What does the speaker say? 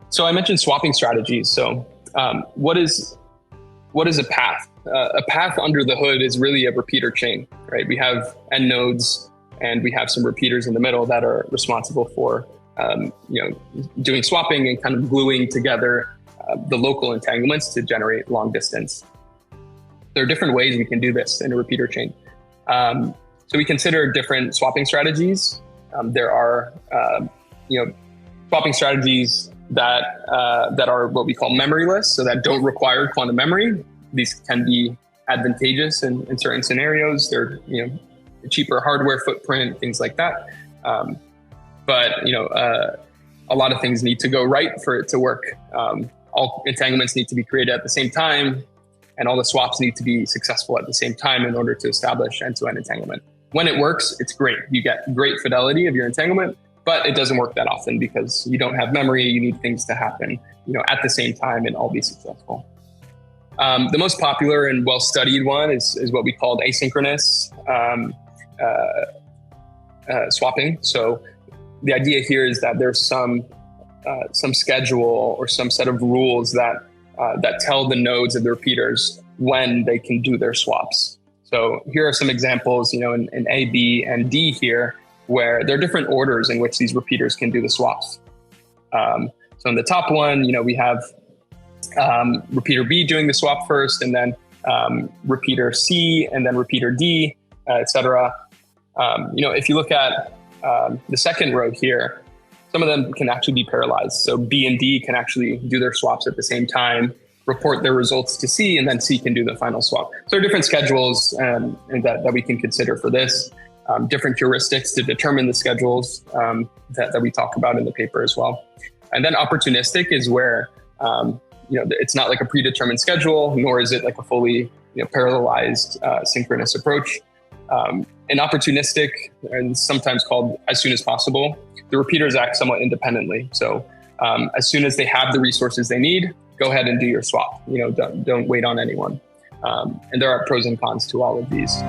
So I mentioned swapping strategies. So what is a path? A path under the hood is really a repeater chain, right? We have end nodes and we have some repeaters in the middle that are responsible for doing swapping and kind of gluing together the local entanglements to generate long distance. There are different ways we can do this in a repeater chain. So we consider different swapping strategies. There are swapping strategies that are what we call memoryless, so that don't require quantum memory. These can be advantageous in certain scenarios. They're cheaper hardware footprint, things like that. But a lot of things need to go right for it to work. All entanglements need to be created at the same time, and all the swaps need to be successful at the same time in order to establish end-to-end entanglement. When it works, it's great. You get great fidelity of your entanglement, but it doesn't work that often because you don't have memory. You need things to happen, at the same time and all be successful. The most popular and well-studied one is what we called asynchronous swapping. So the idea here is that there's some schedule or some set of rules that tell the nodes of the repeaters when they can do their swaps. So here are some examples, in A, B, and D here, where there are different orders in which these repeaters can do the swaps. So in the top one, we have repeater B doing the swap first, and then repeater C, and then repeater D, etc. If you look at the second row here, some of them can actually be parallelized. So B and D can actually do their swaps at the same time, report their results to C, and then C can do the final swap. So there are different schedules and that we can consider for this, different heuristics to determine the schedules that we talk about in the paper as well. And then opportunistic is where it's not like a predetermined schedule, nor is it like a fully parallelized synchronous approach. And opportunistic, and sometimes called as soon as possible, the repeaters act somewhat independently. So as soon as they have the resources they need, go ahead and do your swap. Don't wait on anyone. And there are pros and cons to all of these.